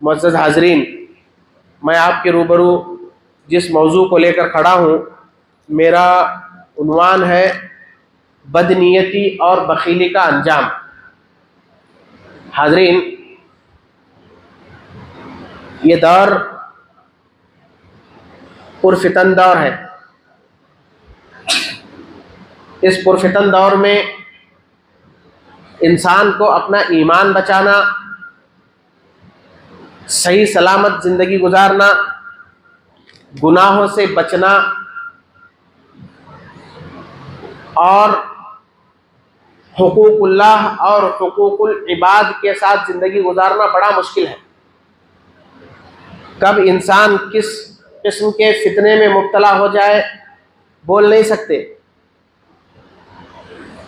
معزز حاضرین، میں آپ کے روبرو جس موضوع کو لے کر کھڑا ہوں، میرا عنوان ہے بدنیتی اور بخیلی کا انجام۔ حاضرین، یہ دور پرفتن دور ہے۔ اس پرفتن دور میں انسان کو اپنا ایمان بچانا، صحیح سلامت زندگی گزارنا، گناہوں سے بچنا اور حقوق اللہ اور حقوق العباد کے ساتھ زندگی گزارنا بڑا مشکل ہے۔ کب انسان کس قسم کے فتنے میں مبتلا ہو جائے بول نہیں سکتے۔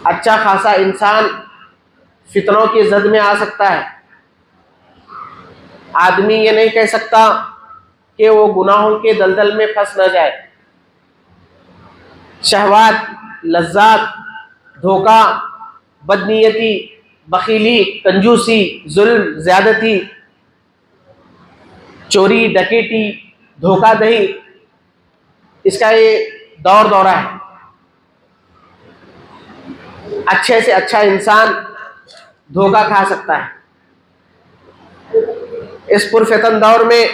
اچھا خاصا انسان فتنوں کی زد میں آ سکتا ہے۔ آدمی یہ نہیں کہہ سکتا کہ وہ گناہوں کے دلدل میں پھنس نہ جائے۔ شہوات، لذات، دھوکہ، بدنیتی، بخیلی، کنجوسی، ظلم، زیادتی، چوری، ڈکیٹی، دھوکہ دہی، اس کا یہ دورہ ہے۔ اچھے سے اچھا انسان دھوکہ کھا سکتا ہے۔ اس پرفتن دور میں،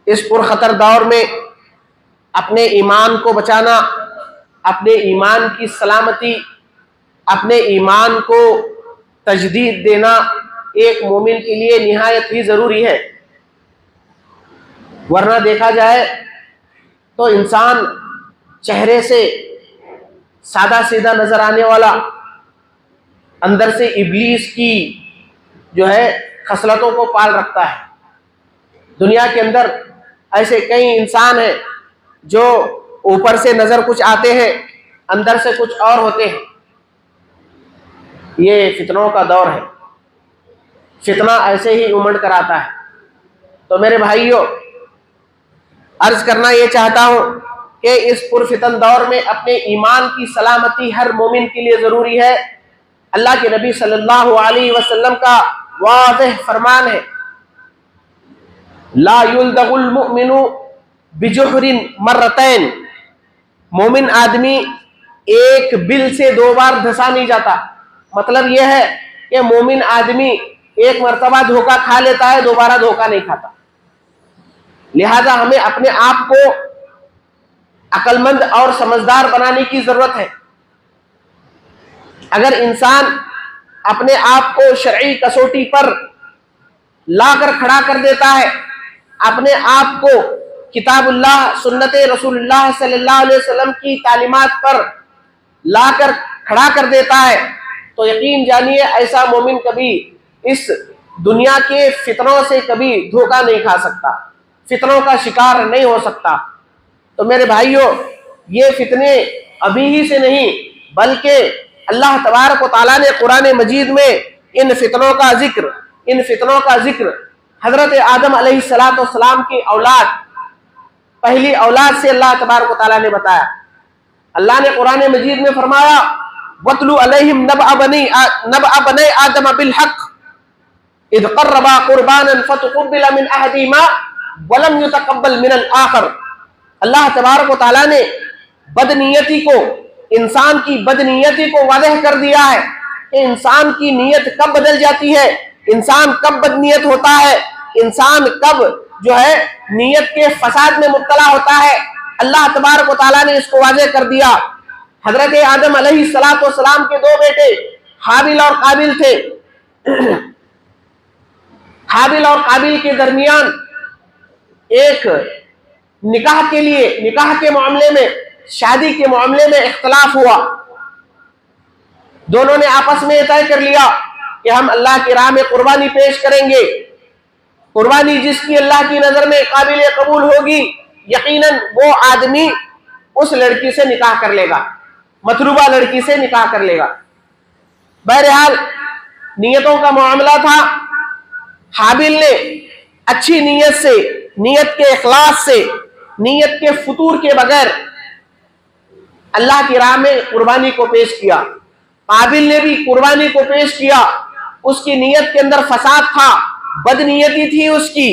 اس پرخطر دور میں اپنے ایمان کو بچانا، اپنے ایمان کی سلامتی، اپنے ایمان کو تجدید دینا ایک مومن کے لیے نہایت ہی ضروری ہے۔ ورنہ دیکھا جائے تو انسان چہرے سے سادہ سیدھا نظر آنے والا، اندر سے ابلیس کی خصلتوں کو پال رکھتا ہے۔ دنیا کے اندر ایسے کئی انسان ہیں جو اوپر سے نظر کچھ آتے ہیں، اندر سے کچھ اور ہوتے ہیں۔ یہ فتنوں کا دور ہے۔ فتنہ ایسے ہی امڑ کر آتا ہے۔ تو میرے بھائیوں، عرض کرنا یہ چاہتا ہوں کہ اس پرفتن دور میں اپنے ایمان کی سلامتی ہر مومن کے لیے ضروری ہے۔ اللہ کے نبی صلی اللہ علیہ وسلم کا واضح فرمان ہے، لا یلدغ المؤمن بجحر مرتین، مومن آدمی ایک بل سے دو بار دھسا نہیں جاتا۔ مطلب یہ ہے کہ مومن آدمی ایک مرتبہ دھوکہ کھا لیتا ہے، دوبارہ دھوکہ نہیں کھاتا۔ لہذا ہمیں اپنے آپ کو عقل مند اور سمجھدار بنانے کی ضرورت ہے۔ اگر انسان اپنے آپ کو شرعی کسوٹی پر لا کر کھڑا کر دیتا ہے، اپنے آپ کو کتاب اللہ، سنت رسول اللہ صلی اللہ علیہ وسلم کی تعلیمات پر لا کر کھڑا کر دیتا ہے، تو یقین جانیے ایسا مومن کبھی اس دنیا کے فتنوں سے کبھی دھوکہ نہیں کھا سکتا، فتنوں کا شکار نہیں ہو سکتا۔ تو میرے بھائیوں، یہ فتنے ابھی ہی سے نہیں بلکہ اللہ تبارک و تعالیٰ نے قرآن مجید میں ان فتنوں کا ذکر حضرت آدم علیہ السلام کی اولاد، پہلی اولاد سے اللہ تبارک و تعالیٰ نے بتایا۔ اللہ نے قرآن مجید میں فرمایا، وَاتْلُ عَلَيْهِمْ نَبَأَ بَنِي آدَمَ بِالْحَقِّ اِذْ قَرَّبَا قُرْبَانًا فَتُقُبِّلَ مِنْ أَحَدِهِمَا وَلَمْ يُتَقَبَّلْ مِنَ الْآخَرِ۔ اللہ تبارک و تعالیٰ نے بدنیتی کو، انسان کی بدنیتی کو واضح کر دیا ہے کہ انسان کی نیت کب بدل جاتی ہے، انسان کب بدنیت ہوتا ہے، انسان کب نیت کے فساد میں مبتلا ہوتا ہے۔ اللہ تبارک و تعالیٰ نے اس کو واضح کر دیا۔ حضرت آدم علیہ السلام کے دو بیٹے حابیل اور قابیل تھے۔ حابیل اور قابیل کے درمیان ایک نکاح کے معاملے میں، شادی کے معاملے میں اختلاف ہوا۔ دونوں نے آپس میں طے کر لیا کہ ہم اللہ کی راہ میں قربانی پیش کریں گے۔ قربانی جس کی اللہ کی نظر میں قابل قبول ہوگی، یقیناً وہ آدمی اس لڑکی سے نکاح کر لے گا، مطلوبہ لڑکی سے نکاح کر لے گا۔ بہرحال نیتوں کا معاملہ تھا۔ حابیل نے اچھی نیت سے، نیت کے اخلاص سے، نیت کے فطور کے بغیر اللہ کی راہ میں قربانی کو پیش کیا۔ قابیل نے بھی قربانی کو پیش کیا، اس کی نیت کے اندر فساد تھا، بدنیتی تھی اس کی،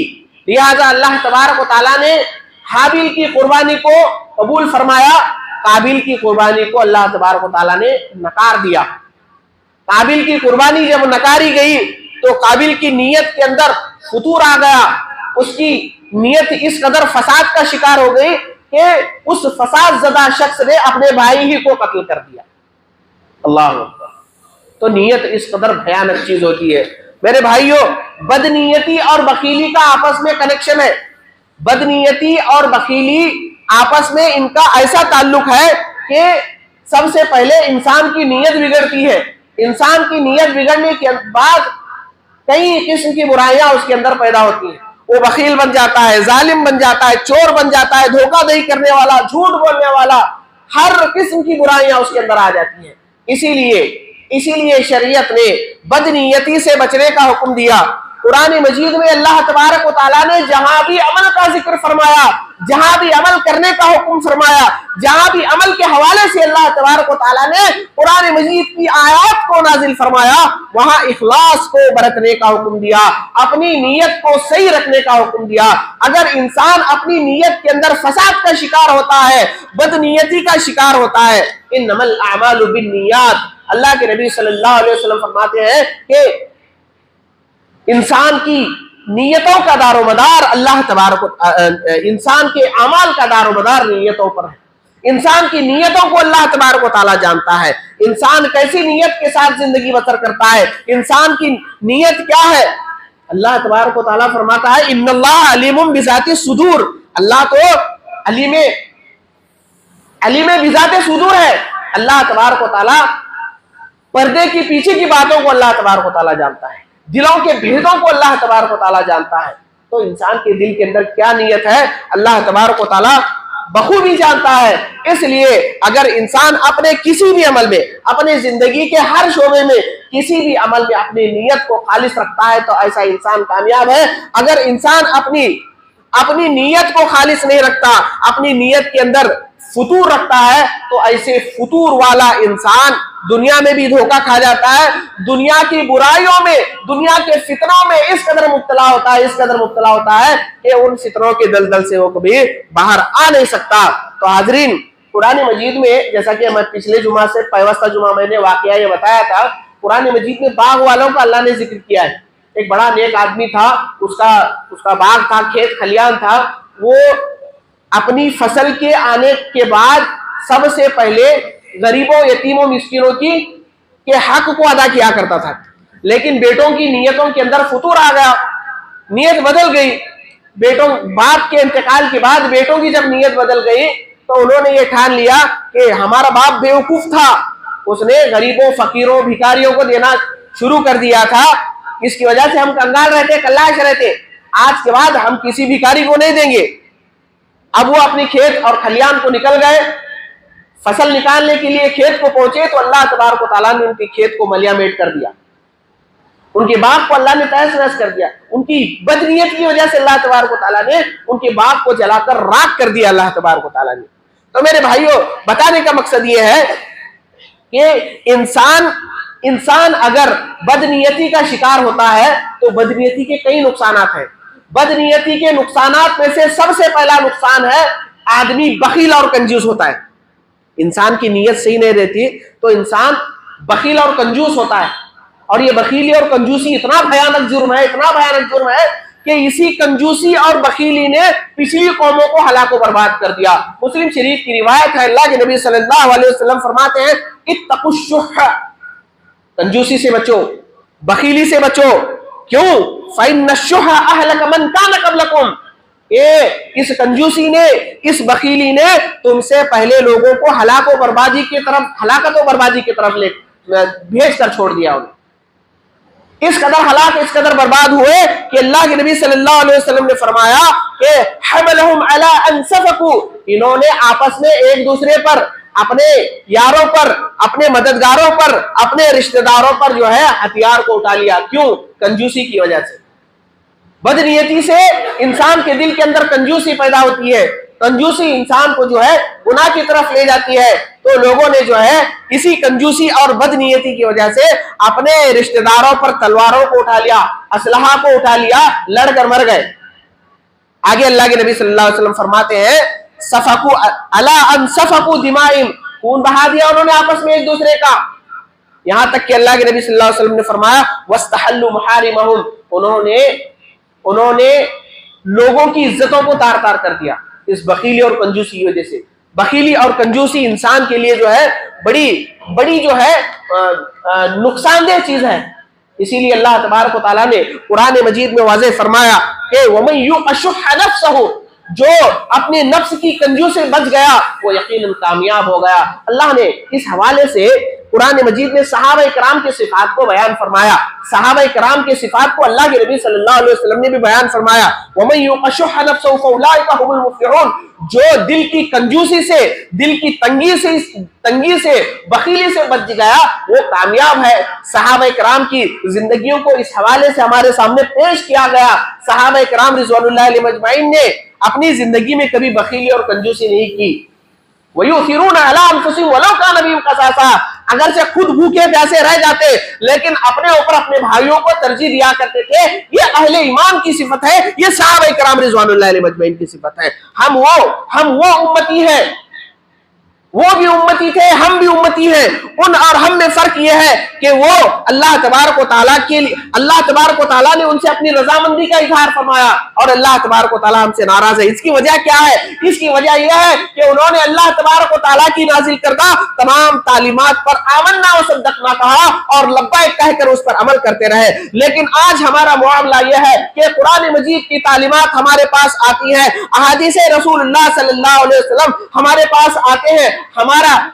لہذا اللہ تبارک و تعالیٰ نے حابیل کی قربانی کو قبول فرمایا، قابیل کی قربانی کو اللہ تبارک و تعالیٰ نے نکار دیا۔ قابیل کی قربانی جب نکاری گئی تو قابیل کی نیت کے اندر فتور آ گیا، اس کی نیت اس قدر فساد کا شکار ہو گئی کہ اس فساد زدہ شخص نے اپنے بھائی ہی کو قتل کر دیا۔ اللہ اکبر۔ تو نیت اس قدر بھیانک چیز ہوتی ہے میرے بھائیوں۔ بدنیتی اور بخیلی کا آپس میں کنیکشن ہے، بدنیتی اور بخیلی آپس میں ان کا ایسا تعلق ہے کہ سب سے پہلے انسان کی نیت بگڑتی ہے، انسان کی نیت بگڑنے کے بعد کئی قسم کی برائیاں اس کے اندر پیدا ہوتی ہیں، وہ بخیل بن جاتا ہے، ظالم بن جاتا ہے، چور بن جاتا ہے، دھوکہ دہی کرنے والا، جھوٹ بولنے والا، ہر قسم کی برائیاں اس کے اندر آ جاتی ہیں۔ اسی لیے شریعت نے بدنیتی سے بچنے کا حکم دیا۔ قرآن مجید میں اللہ تبارک و تعالیٰ نے جہاں بھی عمل کا ذکر فرمایا، جہاں بھی عمل کرنے کا حکم فرمایا، جہاں بھی عمل کے حوالے سے اللہ تبارک و تعالیٰ نے قرآن مجید کی آیات کو نازل فرمایا، وہاں اخلاص کو برتنے کا حکم دیا، اپنی نیت کو صحیح رکھنے کا حکم دیا۔ اگر انسان اپنی نیت کے اندر فساد کا شکار ہوتا ہے، بدنیتی کا شکار ہوتا ہے، انما الاعمال بالنیات، اللہ کے نبی صلی اللہ علیہ وسلم فرماتے ہیں کہ انسان کی نیتوں کا دار و مدار اللہ تبارک انسان کے اعمال کا دار و مدار نیتوں پر ہے۔ انسان کی نیتوں کو اللہ تبارک و تعالیٰ جانتا ہے، انسان کیسی نیت کے ساتھ زندگی بسر کرتا ہے، انسان کی نیت کیا ہے۔ اللہ تبارک و تعالیٰ فرماتا ہے ان اللہ علیم بذات الصدور، اللہ تو علیم بذات صدور ہے۔ اللہ تبارک و تعالیٰ پردے کی پیچھے کی باتوں کو اللہ تبارک و تعالیٰ جانتا ہے، دلوں کے بھیدوں کو اللہ تبارک و تعالیٰ جانتا ہے۔ تو انسان کے دل کے اندر کیا نیت ہے اللہ تبارک و تعالیٰ بخوبی جانتا ہے۔ اس لیے اگر انسان اپنے کسی بھی عمل میں، اپنے زندگی کے ہر شعبے میں کسی بھی عمل میں اپنی نیت کو خالص رکھتا ہے تو ایسا انسان کامیاب ہے۔ اگر انسان اپنی نیت کو خالص نہیں رکھتا، اپنی نیت کے اندر فتور رکھتا ہے، تو ایسے فتور والا انسان دنیا میں بھی دھوکہ کھا جاتا ہے، دنیا کی برائیوں میں، دنیا کے فتنوں میں اس قدر مبتلا ہوتا ہے کہ ان فتنوں کے دلدل سے وہ کبھی باہر آ نہیں سکتا۔ تو حاضرین، قرآن مجید میں جیسا کہ میں پچھلے جمعہ سے پیوستہ جمعہ میں نے واقعہ یہ بتایا تھا، قرآن مجید میں باغ والوں کا اللہ نے ذکر کیا ہے۔ ایک بڑا نیک آدمی تھا، اس کا باغ تھا، کھیت کھلیان تھا، وہ اپنی فصل کے آنے کے بعد سب سے پہلے غریبوں، یتیموں، مسکینوں کے حق کو ادا کیا کرتا تھا، لیکن بیٹوں کی نیتوں کے اندر فتور آ گیا، نیت بدل گئی۔ باپ کے انتقال کے بعد بیٹوں کی جب نیت بدل گئی تو انہوں نے یہ ٹھان لیا کہ ہمارا باپ بیوقوف تھا، اس نے غریبوں، فقیروں، بھکاریوں کو دینا شروع کر دیا تھا، اس کی وجہ سے ہم کنگال رہتے، کلاش رہتے، آج کے بعد ہم کسی بھکاری کو نہیں دیں گے۔ اب وہ اپنی کھیت اور کھلیان کو نکل گئے، فصل نکالنے کے لیے کھیت کو پہنچے تو اللہ تبارک و تعالیٰ نے ان کی کھیت کو ملیا میٹ کر دیا، ان کے باغ کو اللہ نے تہس نہس کر دیا، ان کی بدنیت کی وجہ سے اللہ تبارک و تعالیٰ نے ان کے باغ کو جلا کر راکھ کر دیا اللہ تبارک و تعالیٰ نے۔ تو میرے بھائیوں، بتانے کا مقصد یہ ہے کہ انسان اگر بدنیتی کا شکار ہوتا ہے تو بدنیتی کے کئی نقصانات ہیں۔ بدنیتی کے نقصانات میں سے سب سے پہلا نقصان ہے آدمی بخیل اور کنجوس ہوتا ہے۔ انسان کی نیت صحیح نہیں رہتی تو انسان بخیل اور کنجوس ہوتا ہے، اور یہ بخیلی اور کنجوسی اتنا بھیانک جرم ہے کہ اسی کنجوسی اور بخیلی نے پچھلی قوموں کو ہلاک و برباد کر دیا۔ مسلم شریف کی روایت ہے، اللہ کے نبی صلی اللہ علیہ وسلم فرماتے ہیں اتقوا الشح، کنجوسی سے بچو، بخیلی سے بچو، کیوں؟ فإن الشح أهلك من كان قبلكم، اس کنجوسی نے، اس بخیلی نے تم سے پہلے لوگوں کو ہلاکت و بربادی کی طرف بھیج کر چھوڑ دیا۔ انہیں اس قدر ہلاک، اس قدر برباد ہوئے کہ اللہ کے نبی صلی اللہ علیہ وسلم نے فرمایا کہ حملهم على ان سفكوا، انہوں نے آپس میں ایک دوسرے پر، اپنے یاروں پر، اپنے مددگاروں پر، اپنے رشتہ داروں پر جو ہے ہتھیار کو اٹھا لیا۔ کیوں؟ کنجوسی کی وجہ سے، بدنیتی سے انسان کے دل کے اندر کنجوسی پیدا ہوتی ہے، کنجوسی انسان کو جو ہے گناہ کی طرف لے جاتی ہے۔ تو لوگوں نے جو ہے اسی کنجوسی اور بدنیتی کی وجہ سے اپنے رشتہ داروں پر تلواروں کو اٹھا لیا، اسلحہ کو اٹھا لیا، لڑ کر مر گئے۔ آگے اللہ کے نبی صلی اللہ علیہ وسلم فرماتے ہیں سفکو الا ان سفکو دمائم، خون بہا دیا انہوں نے آپس میں ایک دوسرے کا، یہاں تک کہ اللہ کے نبی صلی اللہ علیہ وسلم نے فرمایا واستحلوا محارمہم، انہوں نے لوگوں کی عزتوں کو تار تار کر دیا اس بخیلی اور کنجوسی کی وجہ سے۔ بخیلی اور کنجوسی انسان کے لیے جو ہے بڑی جو ہے نقصان دہ چیز ہے۔ اسی لیے اللہ تبارک و تعالیٰ نے قرآن مجید میں واضح فرمایا کہ وَمَن يُوقَ شُحَّ نَفْسَهُ، جو اپنے نفس کی کنجوسی سے بچ گیا وہ یقیناً کامیاب ہو گیا۔ اللہ نے اس حوالے سے قرآن مجید میں صحابہ کرام کے صفات کو بیان فرمایا، صحابہ کرام کے صفات کو اللہ کے نبی صلی اللہ علیہ وسلم نے بھی بیان فرمایا، وَمَن يُوقَ شُحَّ نَفْسَهُ فَأُولَٰئِكَ هُمُ الْمُفْلِحُونَ، جو دل کی کنجوسی سے، دل کی تنگی سے، بخیلی سے بچ گیا وہ کامیاب ہے۔ صحابہ کرام کی زندگیوں کو اس حوالے سے ہمارے سامنے پیش کیا گیا۔ صحابہ کرام رضوان اللہ علیہم اجمعین نے اپنی زندگی میں کبھی بخیلی اور کنجوسی نہیں کی۔ وَيُؤْثِرُونَ عَلَىٰ أَنفُسِهِمْ وَلَوْ كَانَ بِهِمْ خَصَاصَةٌ، اگرچہ خود بھوکے پیاسے رہ جاتے لیکن اپنے اوپر اپنے بھائیوں کو ترجیح دیا کرتے تھے۔ یہ اہل ایمان کی صفت ہے، یہ صحابہ کرام رضوان اللہ علیہم اجمعین کی صفت ہے۔ ہم وہ امتی ہیں، وہ بھی امتی تھے، ہم بھی امتی ہیں۔ ان اور ہم میں فرق یہ ہے کہ وہ اللہ تبارک و تعالیٰ نے ان سے اپنی رضامندی کا اظہار فرمایا اور اللہ تبارک و تعالیٰ ہم سے ناراض ہے۔ اس کی وجہ کیا ہے؟ اس کی وجہ یہ ہے کہ انہوں نے اللہ تبارک و تعالیٰ کی نازل کردہ تمام تعلیمات پر آمنا و صدقنا کہا اور لبیک کہہ کر اس پر عمل کرتے رہے۔ لیکن آج ہمارا معاملہ یہ ہے کہ قرآن مجید کی تعلیمات ہمارے پاس آتی ہیں، احادیث رسول اللہ صلی اللہ علیہ وسلم ہمارے پاس آتے ہیں،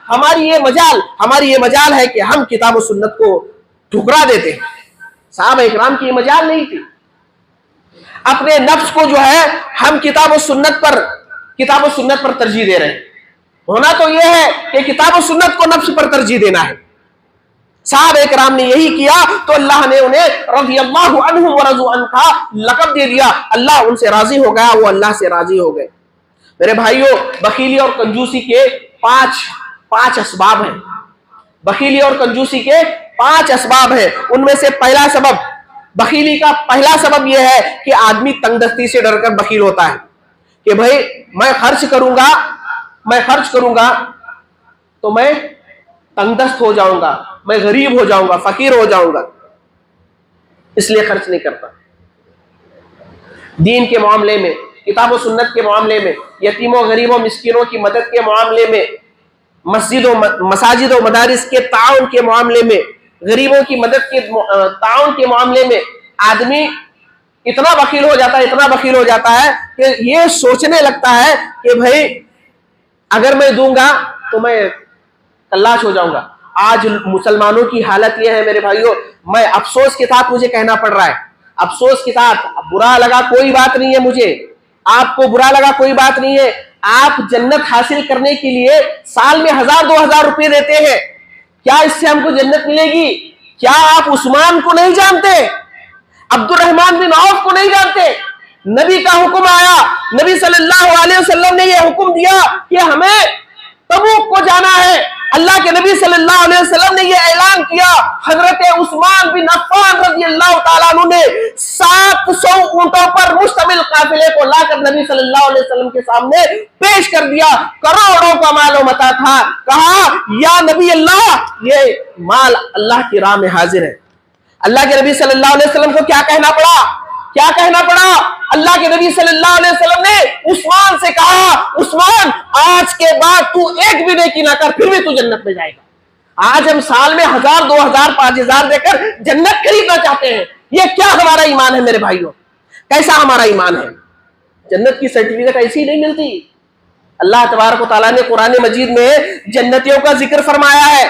ہماری یہ مجال ہے کہ ہم کتاب و سنت کو ٹھکرا دیتے ہیں۔ صحابہ اکرام کی یہ مجال نہیں تھی۔ اپنے نفس کو جو ہے ہم کتاب و سنت پر ترجیح دے رہے ہیں۔ ہونا تو یہ ہے کہ کتاب و سنت کو نفس پر ترجیح دینا ہے۔ صحابہ اکرام نے یہی کیا تو اللہ نے انہیں رضی اللہ عنہم ورضوا عنہ کا لقب دے دیا۔ اللہ ان سے راضی ہو گیا، وہ اللہ سے راضی ہو گئے۔ میرے بھائیوں، بخیلی اور کنجوسی کے پانچ اسباب ہیں۔ بخیلی اور کنجوسی کے 5 اسباب ہیں۔ ان میں سے پہلا سبب، بخیلی کا پہلا سبب یہ ہے کہ آدمی تنگ دستی سے ڈر کر بخیل ہوتا ہے کہ بھائی میں خرچ کروں گا تو میں تنگ دست ہو جاؤں گا، میں غریب ہو جاؤں گا، فقیر ہو جاؤں گا، اس لیے خرچ نہیں کرتا۔ دین کے معاملے میں، کتاب و سنت کے معاملے میں، یتیموں غریبوں مسکینوں کی مدد کے معاملے میں، مساجد و مدارس کے تعاون کے معاملے میں، غریبوں کی مدد کے تعاون کے معاملے میں آدمی اتنا بخیل ہو جاتا ہے کہ یہ سوچنے لگتا ہے کہ بھائی اگر میں دوں گا تو میں کلاش ہو جاؤں گا۔ آج مسلمانوں کی حالت یہ ہے میرے بھائیوں، میں افسوس کے ساتھ مجھے کہنا پڑ رہا ہے، افسوس کے ساتھ، برا لگا کوئی بات نہیں ہے مجھے، آپ کو برا لگا کوئی بات نہیں ہے۔ آپ جنت حاصل کرنے کے لیے سال میں 1000-2000 روپے دیتے ہیں، کیا اس سے ہم کو جنت ملے گی؟ کیا آپ عثمان کو نہیں جانتے؟ عبد الرحمن بن عوف کو نہیں جانتے؟ نبی کا حکم آیا، نبی صلی اللہ علیہ وسلم نے یہ حکم دیا کہ ہمیں تبوک کو جانا ہے۔ اللہ کے نبی صلی اللہ علیہ وسلم نے یہ اعلان کیا، حضرت عثمان بن عفان رضی اللہ تعالیٰ عنہ نے 700 اونٹوں پر مشتمل قافلے کو لا کر نبی صلی اللہ علیہ وسلم کے سامنے پیش کر دیا۔ کروڑوں کا مال و متاع تھا، کہا یا نبی اللہ یہ مال اللہ کی راہ میں حاضر ہے۔ اللہ کے نبی صلی اللہ علیہ وسلم کو کیا کہنا پڑا؟ اللہ کے نبی صلی اللہ علیہ وسلم نے عثمان سے کہا، عثمان آج کے بعد تو ایک بھی نیکی نہ کر، پھر بھی تو جنت میں جائے گا۔ آج ہم سال میں 1000, 2000, 5000 دے کر جنت خریدنا چاہتے ہیں۔ یہ کیا ہمارا ایمان ہے میرے بھائیوں؟ کیسا ہمارا ایمان ہے؟ جنت کی سرٹیفکیٹ ایسی نہیں ملتی۔ اللہ تبارک و تعالیٰ نے قرآن مجید میں جنتیوں کا ذکر فرمایا ہے۔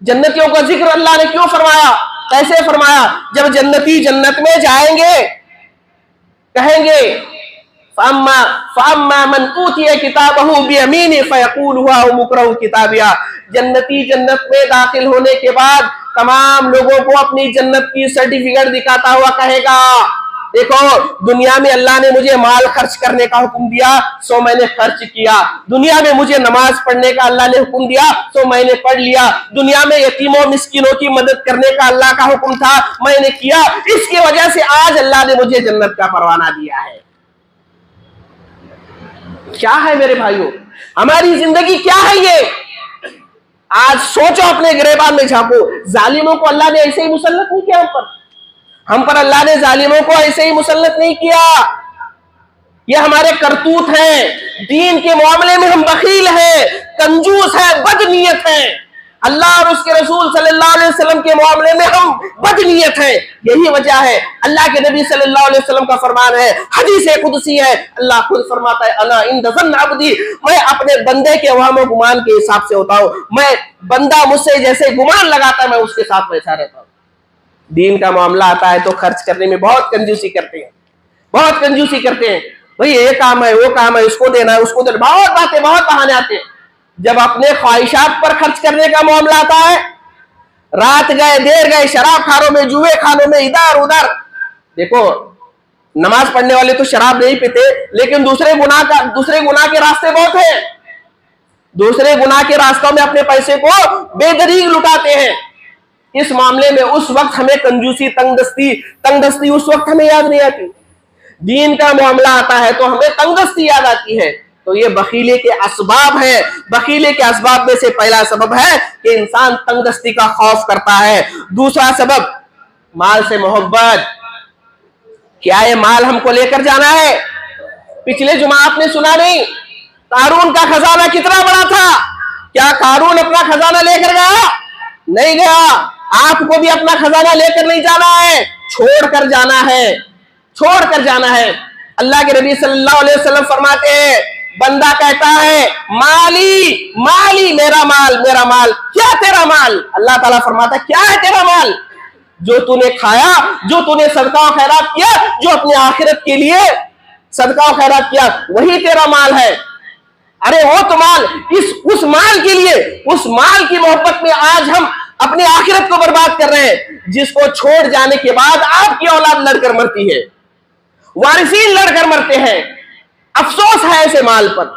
جنتیوں کا ذکر اللہ نے کیوں فرمایا؟ کیسے فرمایا؟ جب جنتی جنت میں جائیں گے کہیں گے فَأَمَّا مَنْ أُوتِيَ كِتَابَهُ بِيَمِينِهِ فَيَقُولُ هَاؤُمُ اقْرَءُوا كِتَابِيَهْ۔ جنتی جنت میں داخل ہونے کے بعد تمام لوگوں کو اپنی جنت کی سرٹیفکیٹ دکھاتا ہوا کہے گا دیکھو دنیا میں اللہ نے مجھے مال خرچ کرنے کا حکم دیا سو میں نے خرچ کیا، دنیا میں مجھے نماز پڑھنے کا اللہ نے حکم دیا سو میں نے پڑھ لیا، دنیا میں یتیموں مسکینوں کی مدد کرنے کا اللہ کا حکم تھا میں نے کیا، اس کی وجہ سے آج اللہ نے مجھے جنت کا پروانہ دیا ہے۔ کیا ہے میرے بھائیوں، ہماری زندگی کیا ہے یہ؟ آج سوچو، اپنے گریبان میں جھانکو، ظالموں کو اللہ نے ایسے ہی مسلط نہیں کیا ہم پر اللہ نے ظالموں کو ایسے ہی مسلط نہیں کیا، یہ ہمارے کرتوت ہیں، دین کے معاملے میں ہم بخیل ہیں، کنجوس ہیں، بد نیت ہیں، اللہ اور اس کے رسول صلی اللہ علیہ وسلم کے معاملے میں ہم بد نیت ہیں، یہی وجہ ہے۔ اللہ کے نبی صلی اللہ علیہ وسلم کا فرمان ہے، حدیث قدسی ہے، اللہ خود فرماتا ہے انا عند ظن عبدی، میں اپنے بندے کے وہم و گمان کے حساب سے ہوتا ہوں، میں بندہ مجھ سے جیسے گمان لگاتا ہے میں اس کے ساتھ ویسا رہتا ہوں۔ دین کا معاملہ آتا ہے تو خرچ کرنے میں بہت کنجوسی کرتے ہیں، بہت کنجوسی کرتے ہیں، بھئی یہ کام ہے وہ کام ہے، اس کو دینا ہے اس کو دینا، بہت باتیں بہت بہانے آتے ہیں۔ جب اپنے خواہشات پر خرچ کرنے کا معاملہ آتا ہے، رات گئے دیر گئے شراب خانوں میں، جوئے خانوں میں، ادھر ادھر، دیکھو نماز پڑھنے والے تو شراب نہیں پیتے لیکن دوسرے گناہ کے راستے بہت ہیں، دوسرے گناہ کے راستوں میں اپنے پیسے کو بے دریغ لٹاتے ہیں۔ اس معاملے میں اس وقت ہمیں کنجوسی، تنگ دستی اس وقت ہمیں یاد نہیں آتی، دین کا معاملہ آتا ہے تو ہمیں تنگ دستی یاد آتی ہے۔ تو یہ بخیلے کے اسباب ہیں، بخیلے کے اسباب میں سے پہلا سبب ہے کہ انسان تنگ دستی کا خوف کرتا ہے۔ دوسرا سبب مال سے محبت، کیا یہ مال ہم کو لے کر جانا ہے؟ پچھلے جمعہ آپ نے سنا نہیں، قارون کا خزانہ کتنا بڑا تھا، کیا قارون اپنا خزانہ لے کر گیا؟ نہیں گیا۔ آپ کو بھی اپنا خزانہ لے کر نہیں جانا ہے، چھوڑ کر جانا ہے، چھوڑ کر جانا ہے۔ اللہ کے نبی صلی اللہ علیہ وسلم فرماتے ہیں، بندہ کہتا ہے مالی مالی، میرا مال میرا مال، کیا تیرا مال؟ اللہ تعالیٰ فرماتا ہے کیا ہے تیرا مال؟ جو تو نے کھایا، جو تو نے صدقہ و خیرات کیا، جو اپنی آخرت کے لیے صدقہ و خیرات کیا، وہی تیرا مال ہے۔ ارے وہ تو مال، اس مال کے لیے، اس مال کی محبت میں آج ہم اپنی آخرت کو برباد کر رہے ہیں، جس کو چھوڑ جانے کے بعد آپ کی اولاد لڑ کر مرتی ہے، وارثین لڑ کر مرتے ہیں۔ افسوس ہے ایسے مال پر۔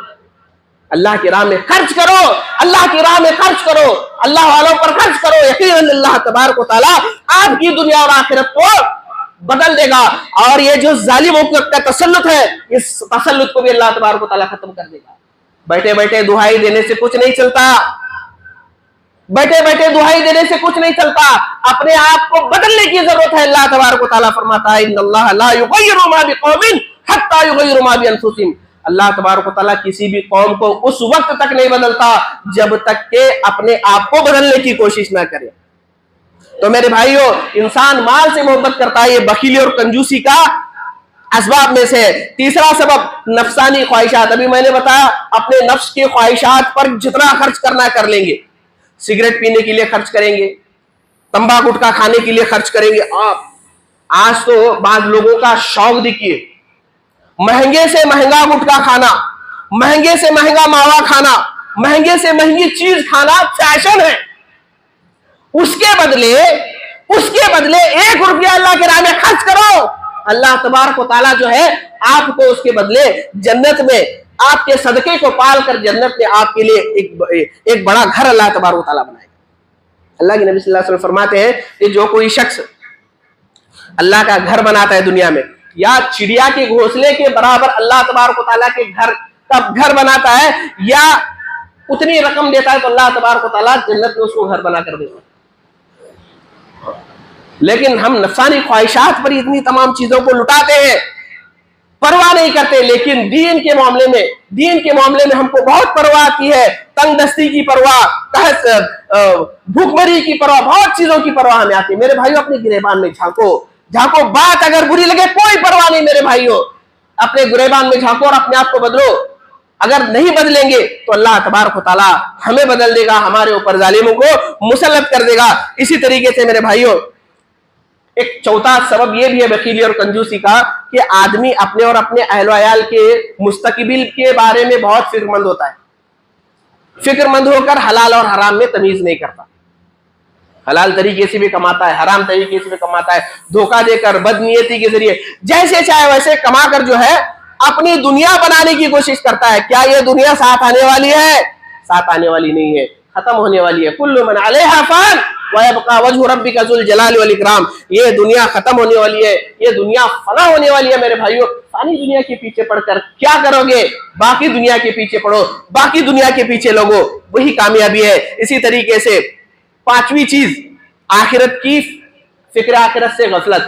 اللہ کی راہ میں خرچ کرو، اللہ کی راہ میں خرچ کرو، اللہ والوں پر خرچ کرو، یقیناً اللہ تبارک و تعالیٰ آپ کی دنیا اور آخرت کو بدل دے گا، اور یہ جو ظالموں کا تسلط ہے اس تسلط کو بھی اللہ تبارک و تعالیٰ ختم کر دے گا۔ بیٹھے بیٹھے دہائی دینے سے کچھ نہیں چلتا، بیٹھے بیٹھے دہائی دینے سے کچھ نہیں چلتا، اپنے آپ کو بدلنے کی ضرورت ہے۔ اللہ تبارک و تعالیٰ فرماتا ہے ان اللہ لا یغیر ما بقوم حتی یغیر ما بانفسہم، اللہ تبارک و تعالیٰ کسی بھی قوم کو اس وقت تک نہیں بدلتا جب تک کہ اپنے آپ کو بدلنے کی کوشش نہ کرے۔ تو میرے بھائیوں، انسان مال سے محبت کرتا ہے، یہ بخیلی اور کنجوسی کا اسباب میں سے۔ تیسرا سبب نفسانی خواہشات، ابھی میں نے بتایا اپنے نفس کی خواہشات پر جتنا خرچ کرنا کر لیں گے، سگریٹ پینے کے لیے خرچ کریں گے، تمباکو گٹکا کھانے کے لیے خرچ کریں گے۔ آج تو بعض لوگوں کا شوق دیکھیے، مہنگے سے مہنگا گٹکا کھانا، مہنگے سے مہنگا ماوا کھانا، مہنگے سے مہنگی چیز کھانا فیشن ہے۔ اس کے بدلے 1 روپیہ اللہ کے راہ میں خرچ کرو، اللہ تبارک و تعالیٰ جو ہے آپ کو اس کے بدلے جنت میں آپ کے صدقے کو پال کر جنت میں آپ کے لیے ایک بڑا گھر اللہ تبارک و تعالیٰ بنائے گا۔ اللہ کے نبی صلی اللہ علیہ وسلم فرماتے ہیں کہ جو کوئی شخص اللہ کا گھر بناتا ہے دنیا میں، یا چڑیا کے گھونسلے کے برابر اللہ تبارک و تعالیٰ کے گھر بناتا ہے، یا اتنی رقم دیتا ہے تو اللہ تبارک و تعالیٰ جنت میں اس کو گھر بنا کر دیتا ہے۔ لیکن ہم نفسانی خواہشات پر اتنی تمام چیزوں کو لٹاتے ہیں، پرواہ نہیں کرتے، لیکن دین کے معاملے میں ہم کو بہت پرواہ کی ہے، تنگ دستی کی پرواہ، بھوک مری کی پرواہ، بہت چیزوں کی پرواہ ہمیں آتی ہے۔ میرے بھائیوں اپنے گریبان میں جھانکو، بات اگر بری لگے کوئی پرواہ نہیں میرے بھائیوں، اپنے گریبان میں جھانکو اور اپنے آپ کو بدلو۔ اگر نہیں بدلیں گے تو اللہ تبارک و تعالیٰ ہمیں بدل دے گا، ہمارے اوپر ظالموں کو مسلط کر دے گا۔ اسی طریقے سے میرے بھائیوں ایک چوتھا سبب یہ بھی ہے بخیلی اور کنجوسی کا، کہ آدمی اپنے اور اپنے اہل و عیال کے مستقبل کے بارے میں بہت فکر مند ہوتا ہے، فکر مند ہو کر حلال اور حرام میں تمیز نہیں کرتا۔ حلال طریقے سے بھی کماتا ہے، حرام طریقے سے بھی کماتا ہے، دھوکہ دے کر، بدنیتی کے ذریعے، جیسے چاہے ویسے کما کر جو ہے اپنی دنیا بنانے کی کوشش کرتا ہے۔ کیا یہ دنیا ساتھ آنے والی ہے؟ ساتھ آنے والی نہیں ہے، ختم ہونے والی ہے۔ کل من علیہا فان وَيَبْقَى وَجْهُ رَبِّكَ ذُو الْجَلَالِ وَالْإِكْرَامِ، یہ دنیا ختم ہونے والی ہے، یہ دنیا فنا ہونے والی ہے میرے بھائیوں۔ فانی دنیا کے پیچھے پڑھ کر کیا کرو گے؟ باقی دنیا کے پیچھے پڑھو، باقی دنیا کے پیچھے لوگو، وہی کامیابی ہے۔ اسی طریقے سے پانچویں چیز، آخرت کی فکر آخرت سے غفلت۔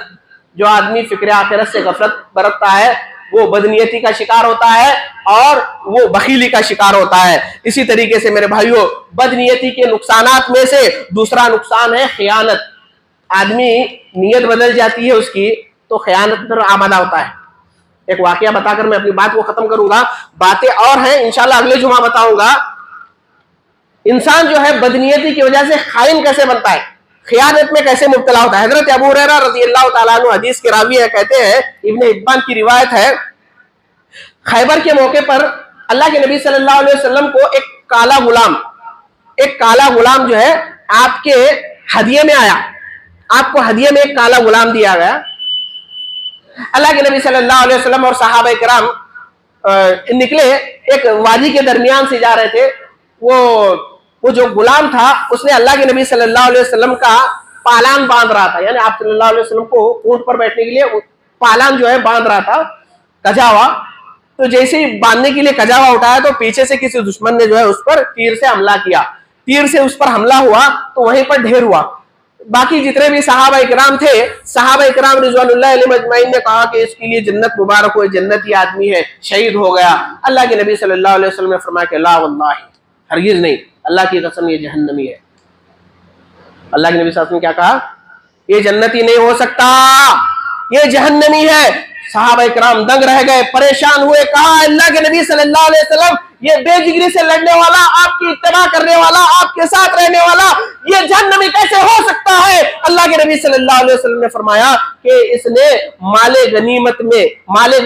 جو آدمی فکر آخرت سے غفلت برتتا ہے وہ بدنیتی کا شکار ہوتا ہے اور وہ بخیلی کا شکار ہوتا ہے۔ اسی طریقے سے میرے بھائیوں، بدنیتی کے نقصانات میں سے دوسرا نقصان ہے خیانت۔ آدمی نیت بدل جاتی ہے اس کی تو خیانت پر آمادہ ہوتا ہے۔ ایک واقعہ بتا کر میں اپنی بات کو ختم کروں گا، باتیں اور ہیں انشاءاللہ اگلے جمعہ بتاؤں گا۔ انسان جو ہے بدنیتی کی وجہ سے خائن کیسے بنتا ہے، خیانت میں کیسے مبتلا ہوتا ہے۔ حضرت ابو ہریرہ رضی اللہ تعالیٰ عنہ حدیث کے راوی ہے، کہتے ہیں، ابن حبان کی روایت ہے، خیبر کے موقع پر اللہ کے نبی صلی اللہ علیہ وسلم کو ایک کالا غلام جو ہے آپ کے ہدیے میں آیا۔ آپ کو ہدیے میں ایک کالا غلام دیا گیا۔ اللہ کے نبی صلی اللہ علیہ وسلم اور صحابہ کرام نکلے، ایک وادی کے درمیان سے جا رہے تھے۔ وہ جو غلام تھا اس نے اللہ کے نبی صلی اللہ علیہ وسلم کا پالان باندھ رہا تھا، یعنی آپ صلی اللہ علیہ وسلم کو اونٹ پر بیٹھنے کے لیے پالان جو ہے باندھ رہا تھا، کجاوا۔ تو جیسے ہی باندھنے کے لیے کجاوا اٹھایا تو پیچھے سے کسی دشمن نے جو ہے اس پر تیر سے حملہ کیا۔ تیر سے اس پر حملہ ہوا تو وہیں پر ڈھیر ہوا۔ باقی جتنے بھی صحابہ اکرام تھے، صحابہ اکرام رضوان اللہ علیہ مجمعین نے کہا کہ اس کے لیے جنت مبارک ہو، جنتی آدمی ہے، شہید ہو گیا۔ اللہ کے نبی صلی اللہ علیہ وسلم نے فرمایا کہ لا واللہ، ہرگز نہیں، اللہ کی قسم یہ جہنمی ہے۔ اللہ کے نبی صلی اللہ علیہ وسلم نے کیا کہا؟ یہ جنتی نہیں ہو سکتا، یہ جہنمی ہے۔ صحابہ کرام دنگ رہ گئے، پریشان ہوئے، کہا اللہ کے نبی صلی اللہ علیہ وسلم، یہ بے جگری سے لڑنے والا، آپ کی اتباع کرنے والا، آپ کے ساتھ رہنے والا، یہ جہنمی کیسے ہو سکتا ہے؟ اللہ کے نبی صلی اللہ علیہ وسلم نے فرمایا کہ اس نے مال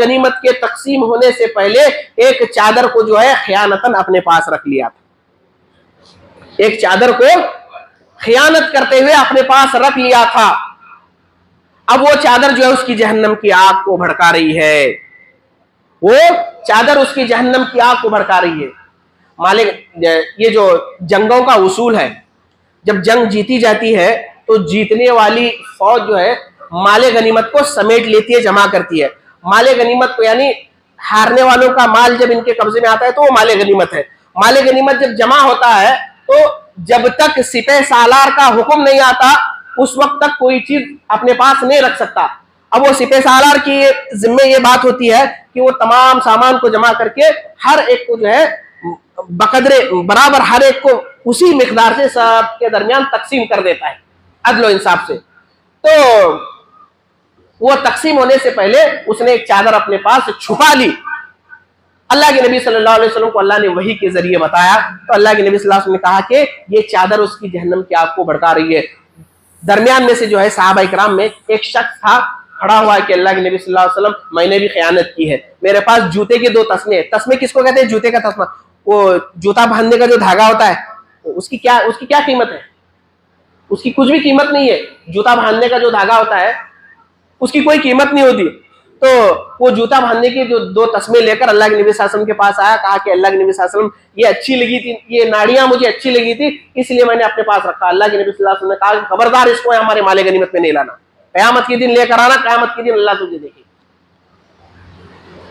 غنیمت کے تقسیم ہونے سے پہلے ایک چادر کو جو ہے خیانتاً اپنے پاس رکھ لیا تھا، ایک چادر کو خیانت کرتے ہوئے اپنے پاس رکھ لیا تھا۔ اب وہ چادر جو ہے اس کی جہنم کی آگ کو بھڑکا رہی ہے، وہ چادر اس کی جہنم کی آگ کو بھڑکا رہی ہے۔ یہ جو جنگوں کا اصول ہے، جب جنگ جیتی جاتی ہے تو جیتنے والی فوج جو ہے مال غنیمت کو سمیٹ لیتی ہے، جمع کرتی ہے۔ مال غنیمت کو یعنی ہارنے والوں کا مال جب ان کے قبضے میں آتا ہے تو وہ مال غنیمت ہے۔ مال غنیمت جب جمع ہوتا ہے تو جب تک سپہ سالار کا حکم نہیں آتا اس وقت تک کوئی چیز اپنے پاس نہیں رکھ سکتا۔ اب وہ سپہ سالار کی ذمہ یہ بات ہوتی ہے کہ وہ تمام سامان کو جمع کر کے ہر ایک کو جو ہے بقدر برابر ہر ایک کو اسی مقدار سے سب کے درمیان تقسیم کر دیتا ہے عدل و انصاف سے۔ تو وہ تقسیم ہونے سے پہلے اس نے ایک چادر اپنے پاس چھپا لی۔ اللہ کے نبی صلی اللہ علیہ وسلم کو اللہ نے وحی کے ذریعے بتایا تو اللہ کے نبی صلی اللہ علیہ وسلم نے کہا کہ یہ چادر اس کی جہنم کی آگ کو بھڑکا رہی ہے۔ درمیان میں سے جو ہے صحابہ اکرام میں ایک شخص تھا کھڑا ہوا ہے کہ اللہ کے نبی صلی اللہ علیہ وسلم میں نے بھی خیانت کی ہے، میرے پاس جوتے کے 2 تسمے، تسمے کس کو کہتے ہیں؟ جوتے کا تسمہ، وہ جوتا باندھنے کا جو دھاگا ہوتا ہے اس کی کیا قیمت ہے؟ اس کی کچھ بھی قیمت نہیں ہے۔ جوتا باندھنے کا جو دھاگا ہوتا ہے اس کی کوئی قیمت نہیں ہوتی۔ تو وہ جوتا باندھنے کے جو 2 تسمے لے کر اللہ کے نبی صلی اللہ علیہ وسلم کے پاس آیا، کہا کہ اللہ کے نبی صلی اللہ علیہ وسلم یہ اچھی لگی تھی، یہ ناڑیاں مجھے اچھی لگی تھی اس لیے میں نے اپنے پاس رکھا۔ اللہ کے نبی صلی اللہ علیہ وسلم نے کہا کہ خبردار اس کو ہمارے مال غنیمت میں نہیں لانا، قیامت کے دن لے کر آنا، قیامت کے دن اللہ تجھے دیکھے۔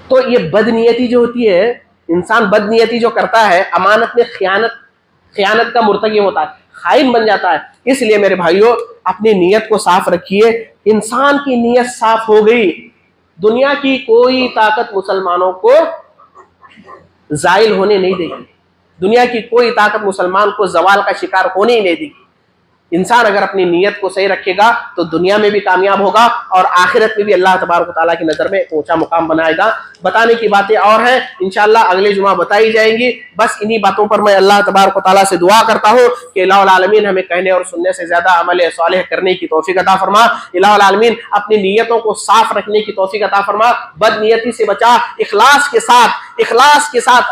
تو یہ بدنیتی جو ہوتی ہے، انسان بدنیتی جو کرتا ہے امانت میں خیانت کا مرتکب ہوتا ہے، خائن بن جاتا ہے۔ اس لیے میرے بھائیوں اپنی نیت کو صاف رکھیے۔ انسان کی نیت صاف ہو گئی، دنیا کی کوئی طاقت مسلمانوں کو زائل ہونے نہیں دے گی، دنیا کی کوئی طاقت مسلمان کو زوال کا شکار ہونے ہی نہیں دے گی۔ انسان اگر اپنی نیت کو صحیح رکھے گا تو دنیا میں بھی کامیاب ہوگا اور آخرت میں بھی اللہ تبارک و تعالیٰ کی نظر میں اونچا مقام بنائے گا۔ بتانے کی باتیں اور ہیں، انشاءاللہ اگلے جمعہ بتائی جائیں گی۔ بس انہی باتوں پر میں اللہ تبارک و تعالیٰ سے دعا کرتا ہوں کہ الہ العالمین ہمیں کہنے اور سننے سے زیادہ عمل صالح کرنے کی توفیق عطا فرما۔ الہ العالمین اپنی نیتوں کو صاف رکھنے کی توفیق عطا فرما، بد نیتی سے بچا، اخلاص کے ساتھ